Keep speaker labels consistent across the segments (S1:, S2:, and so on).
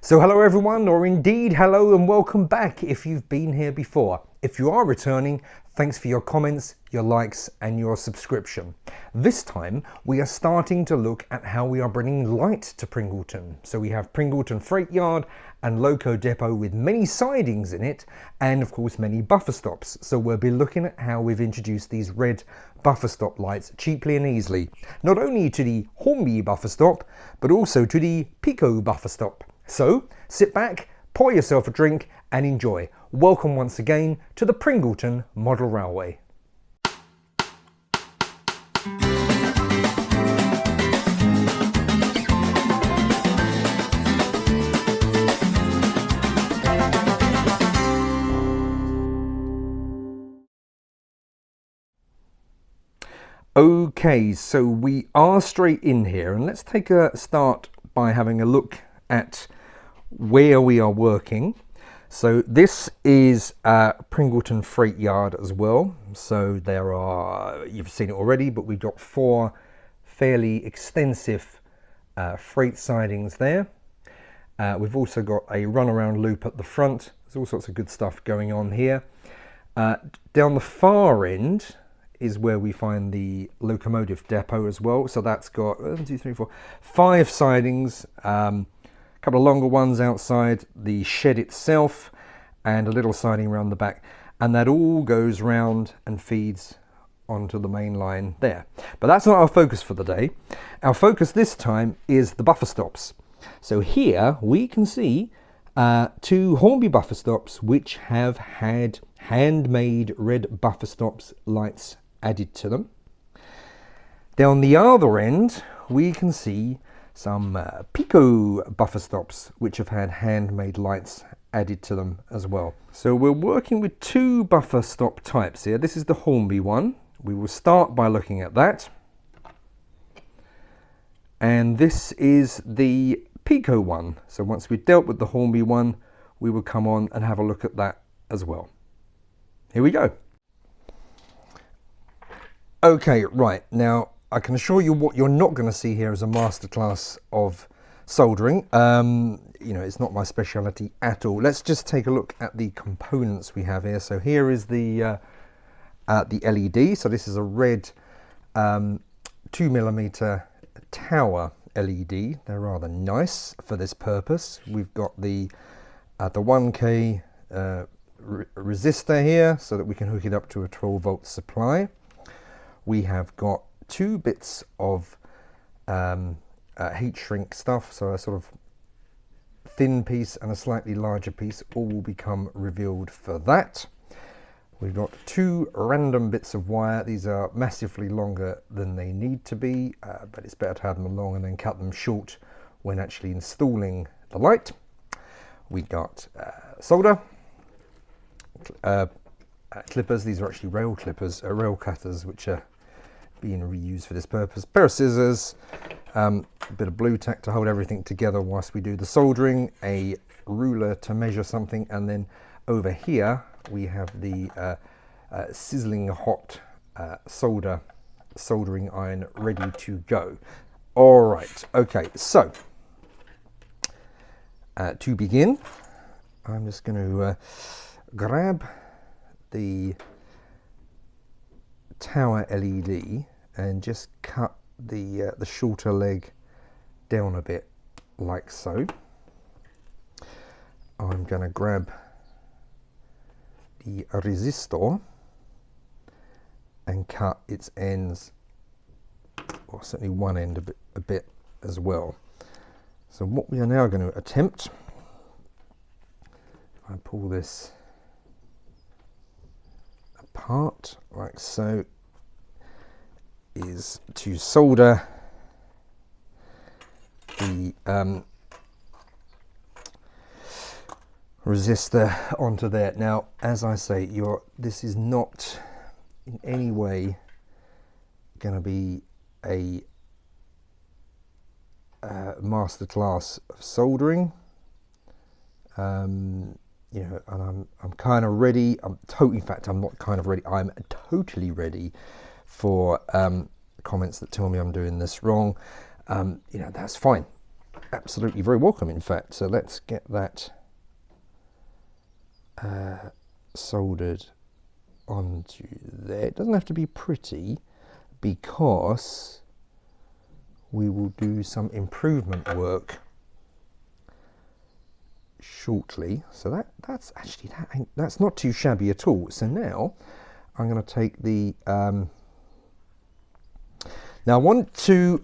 S1: So hello everyone, or indeed hello and welcome back if you've been here before. If you are returning, thanks for your comments, your likes and your subscription. This time we are starting to look at how we are bringing light to Pringleton. So we have Pringleton Freight Yard and Loco Depot with many sidings in it and of course many buffer stops. So we'll be looking at how we've introduced these red buffer stop lights cheaply and easily. Not only to the Hornby buffer stop, but also to the Peco buffer stop. So sit back, pour yourself a drink and enjoy. Welcome once again to the Pringleton Model Railway. Okay, so we are straight in here and let's take a start by having a look at where we are working. So this is Pringleton Freight Yard as well. So there are, you've seen it already, but we've got 4 fairly extensive freight sidings there. We've also got a runaround loop at the front. There's all sorts of good stuff going on here. Down the far end is where we find the locomotive depot as well. So that's got 1, 2, 3, 4, 5 sidings. Couple of longer ones outside the shed itself and a little siding around the back, and that all goes round and feeds onto the main line there. But that's not our focus for the day. Our focus this time is the buffer stops. So here we can see 2 Hornby buffer stops which have had handmade red buffer stops lights added to them. Down the other end we can see some Peco buffer stops which have had handmade lights added to them as well. So we're working with 2 buffer stop types here. This is the Hornby one. We will start by looking at that. And this is the Peco one. So once we've dealt with the Hornby one, we will come on and have a look at that as well. Here we go. Okay, right, now I can assure you what you're not going to see here is a masterclass of soldering. You know, it's not my speciality at all. Let's just take a look at the components we have here. So here is the LED. So this is a red 2mm tower LED. They're rather nice for this purpose. We've got the 1K resistor here so that we can hook it up to a 12-volt supply. We have got 2 bits of heat shrink stuff, so a sort of thin piece and a slightly larger piece, all will become revealed for that. We've got 2 random bits of wire. These are massively longer than they need to be, but it's better to have them long and then cut them short when actually installing the light. We've got solder, clippers. These are actually rail clippers, rail cutters, which are being reused for this purpose. Pair of scissors, a bit of blue tack to hold everything together whilst we do the soldering, a ruler to measure something, and then over here we have the sizzling hot soldering iron ready to go. All right, okay, so to begin, I'm just going to grab the tower LED and just cut the shorter leg down a bit like so. I'm going to grab the resistor and cut its ends, or certainly one end a bit as well. So what we are now going to attempt, if I pull this apart like so, is to solder the resistor onto there. Now, as I say, this is not in any way going to be a masterclass of soldering. You know, and I'm kind of ready. In fact, I'm not kind of ready. I'm totally ready for comments that tell me I'm doing this wrong. You know, that's fine. absolutely very welcome, in fact. So let's get that soldered onto there. It doesn't have to be pretty, because we will do some improvement work shortly. So that's actually, that's not too shabby at all. So now I'm going to take the now I want to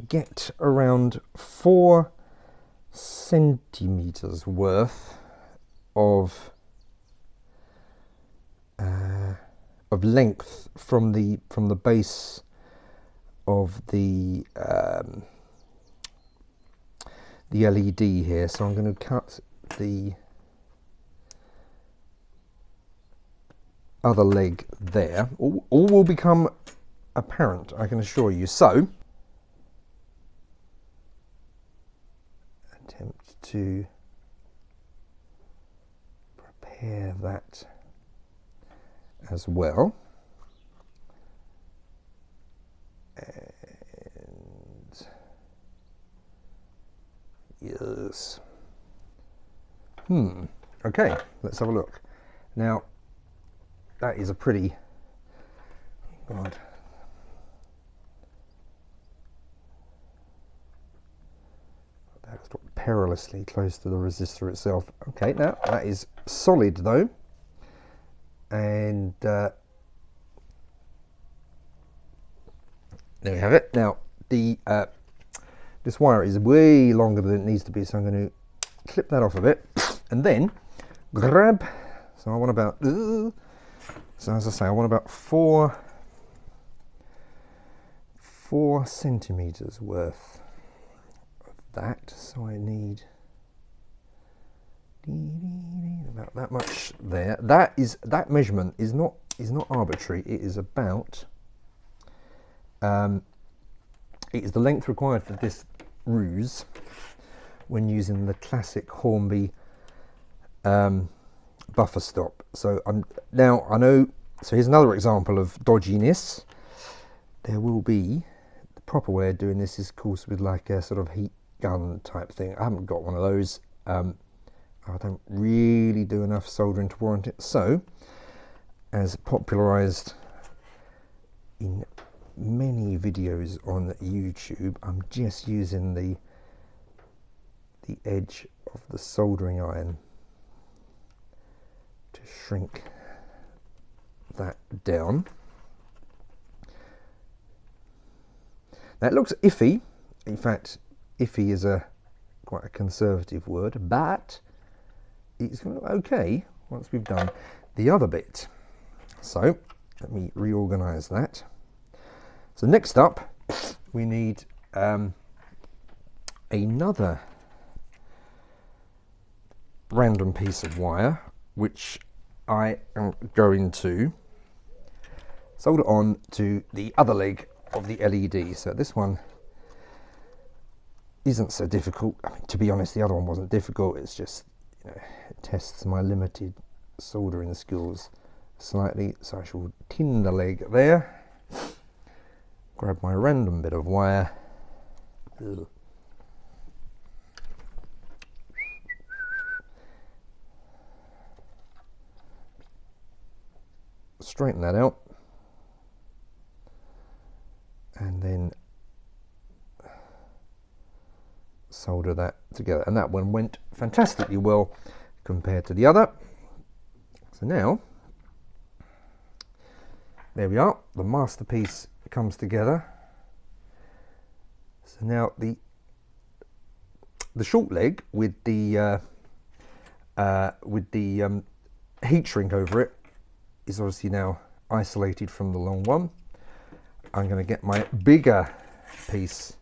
S1: get around 4 centimeters worth of length from the base of the LED here. So I'm going to cut the other leg there. All will become apparent, I can assure you. So attempt to prepare that as well. And yes. Okay, let's have a look. Now, that is a pretty, God. That's perilously close to the resistor itself. Okay, now that is solid though. And there we have it. Now, the this wire is way longer than it needs to be, so I'm going to clip that off a bit, and then grab. So I want about. So as I say, I want about 4 centimeters worth of that. So I need about that much there. That measurement is not arbitrary. It is about it is the length required for this ruse when using the classic Hornby buffer stop. So I know. So here's another example of dodginess. There will be the proper way of doing this is, of course, with like a sort of heat gun type thing. I haven't got one of those. I don't really do enough soldering to warrant it. So, as popularized in many videos on YouTube, I'm just using the edge of the soldering iron to shrink that down. Now it looks iffy. In fact, iffy is quite a conservative word, but it's going to look okay once we've done the other bit. So let me reorganize that. So next up, we need another random piece of wire, which I am going to solder on to the other leg of the LED. So this one isn't so difficult. I mean, to be honest, the other one wasn't difficult. It's just, you know, it tests my limited soldering skills slightly. So I shall tin the leg there, grab my random bit of wire. Ugh. Straighten that out, and then solder that together, and that one went fantastically well compared to the other. So now there we are, the masterpiece comes together. So now the short leg with the heat shrink over it is obviously now isolated from the long one. I'm going to get my bigger piece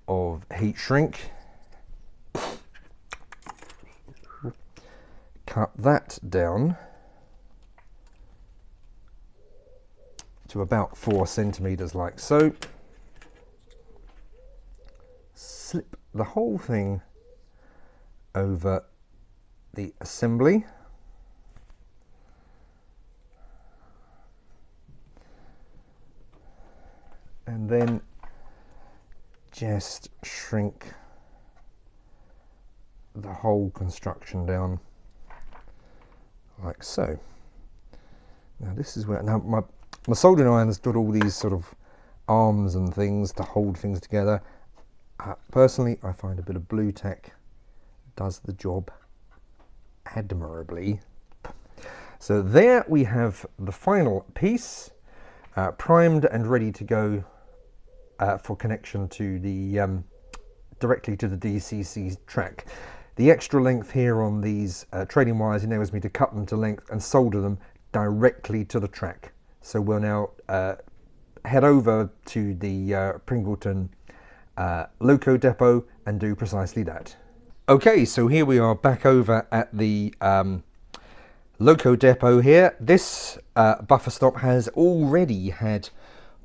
S1: of heat shrink, cut that down to about 4 centimeters like so, slip the whole thing over the assembly, and then just shrink the whole construction down like so. Now this is where, now my soldering iron has got all these sort of arms and things to hold things together. Personally, I find a bit of blue tack does the job admirably. So there we have the final piece, primed and ready to go for connection to the directly to the DCC track. The extra length here on these trading wires enables me to cut them to length and solder them directly to the track. So we'll now head over to the Pringleton loco depot and do precisely that. Okay, so here we are back over at the loco depot here. This buffer stop has already had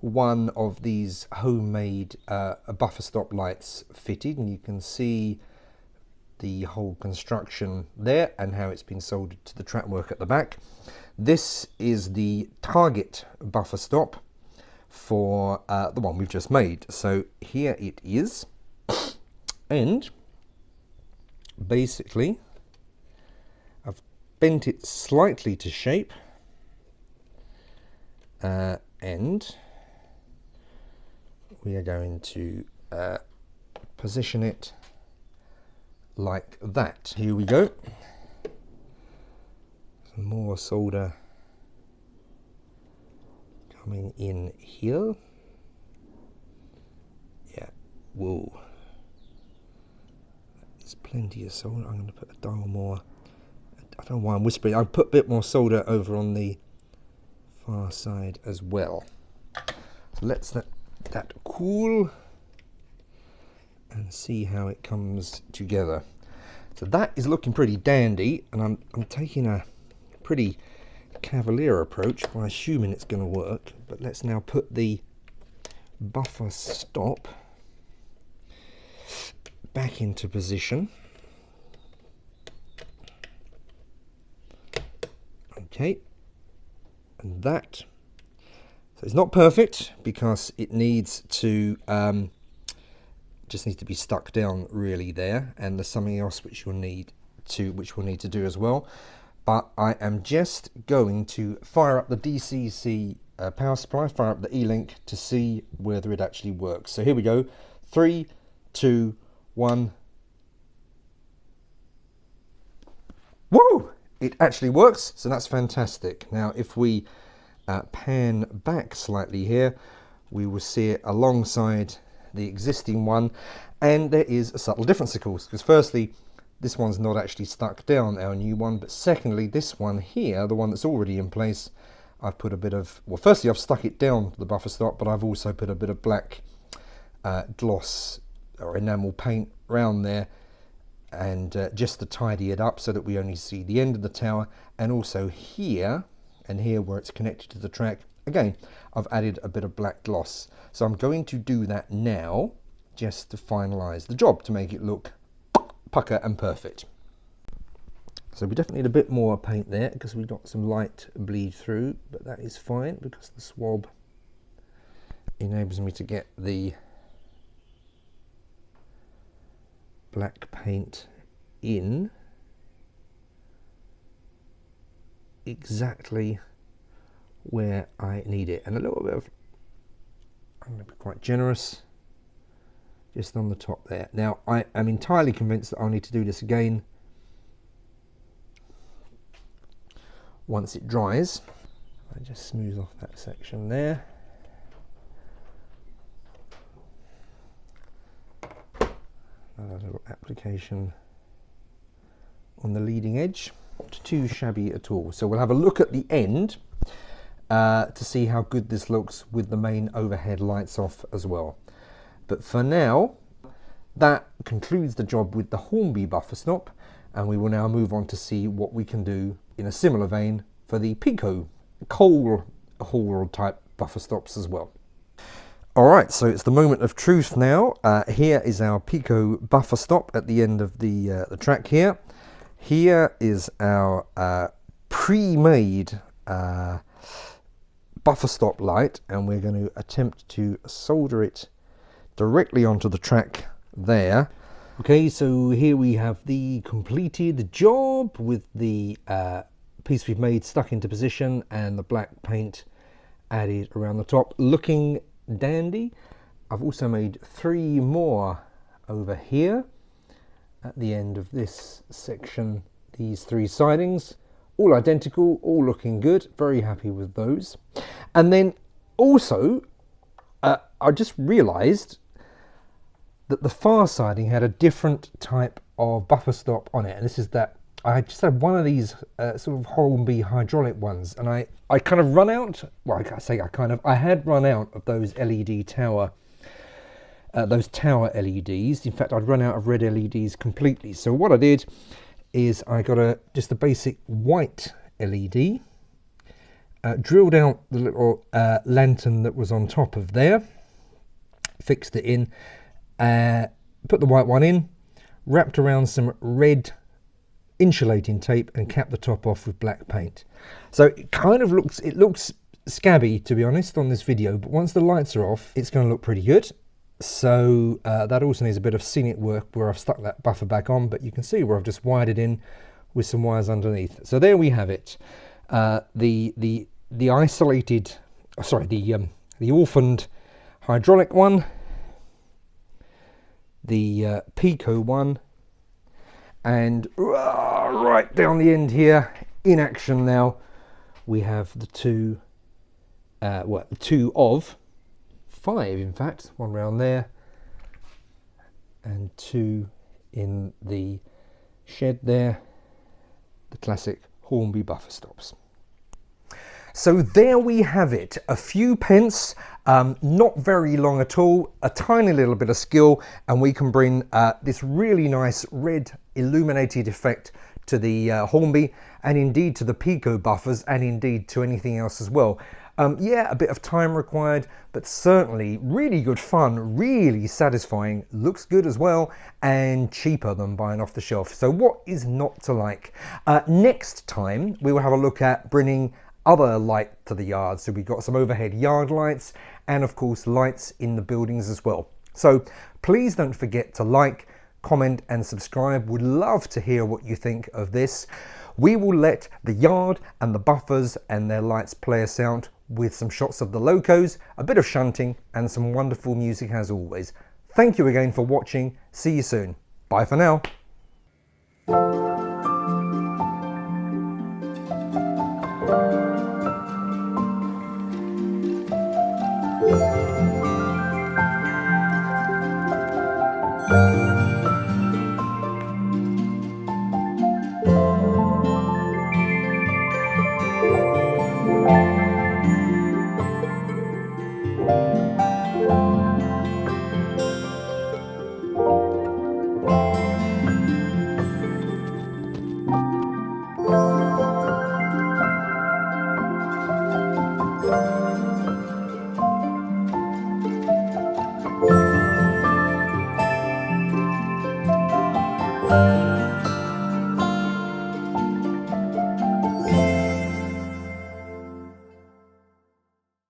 S1: one of these homemade buffer stop lights fitted, and you can see the whole construction there and how it's been soldered to the track work at the back. This is the target buffer stop for the one we've just made. So here it is, and basically I've bent it slightly to shape, and we are going to position it like that. Here we go. Some more solder coming in here. Yeah, whoa. There's plenty of solder. I'm going to put a dial more. I don't know why I'm whispering. I'll put a bit more solder over on the far side as well. So let's let that cool and see how it comes together. So that is looking pretty dandy, and I'm taking a pretty cavalier approach by assuming it's going to work. But let's now put the buffer stop back into position. Okay, and that, so it's not perfect because it needs to just needs to be stuck down really there, and there's something else which we'll need to do as well. But I am just going to fire up the DCC power supply, fire up the E-Link to see whether it actually works. So here we go, 3, 2, 1. Woo! It actually works, so that's fantastic. Now if we pan back slightly here, we will see it alongside the existing one, and there is a subtle difference, of course, because firstly, this one's not actually stuck down, our new one, but secondly, this one here, the one that's already in place, I've put a bit of, well, firstly I've stuck it down the buffer stop, but I've also put a bit of black gloss or enamel paint around there, and just to tidy it up so that we only see the end of the tower. And also here and here where it's connected to the track, again I've added a bit of black gloss. So I'm going to do that now just to finalize the job to make it look pucker and perfect. So we definitely need a bit more paint there because we've got some light bleed through, but that is fine because the swab enables me to get the black paint in exactly where I need it, and a little bit of, I'm going to be quite generous just on the top there. Now I am entirely convinced that I'll need to do this again once it dries. I just smooth off that section there. Another little application on the leading edge, not too shabby at all. So we'll have a look at the end to see how good this looks with the main overhead lights off as well. But for now, that concludes the job with the Hornby buffer stop, and we will now move on to see what we can do in a similar vein for the Peco coal haul type buffer stops as well. Alright, so it's the moment of truth now. Here is our Peco buffer stop at the end of the track here. Here is our pre-made buffer stop light, and we're going to attempt to solder it directly onto the track there. Okay, so here we have the completed job with the piece we've made stuck into position and the black paint added around the top, looking dandy. I've also made 3 more over here at the end of this section. These 3 sidings, all identical, all looking good, very happy with those. And then also I just realized that the far siding had a different type of buffer stop on it, and this is that I just had one of these sort of Hornby hydraulic ones, and I kind of run out, well, I had run out of those LED tower, those tower LEDs. In fact, I'd run out of red LEDs completely. So what I did is I got just a basic white LED, drilled out the little lantern that was on top of there, fixed it in, put the white one in, wrapped around some red insulating tape and capped the top off with black paint. So it kind of looks scabby, to be honest, on this video, but once the lights are off it's going to look pretty good. So that also needs a bit of scenic work where I've stuck that buffer back on, but you can see where I've just wired it in with some wires underneath. So there we have it, the isolated, sorry, the orphaned hydraulic one, the Peco one, and right down the end here in action now we have the 2 of 5, in fact, 1 round there and 2 in the shed there, the classic Hornby buffer stops. So there we have it, a few pence, not very long at all, a tiny little bit of skill, and we can bring this really nice red illuminated effect to the Hornby, and indeed to the Peco buffers, and indeed to anything else as well. Yeah, a bit of time required, but certainly really good fun, really satisfying, looks good as well, and cheaper than buying off the shelf. So what is not to like? Next time we will have a look at bringing other light to the yard. So we've got some overhead yard lights and of course lights in the buildings as well. So please don't forget to like, comment and subscribe. Would love to hear what you think of this. We will let the yard and the buffers and their lights play us out with some shots of the locos, a bit of shunting and some wonderful music as always. Thank you again for watching. See you soon. Bye for now. Bye.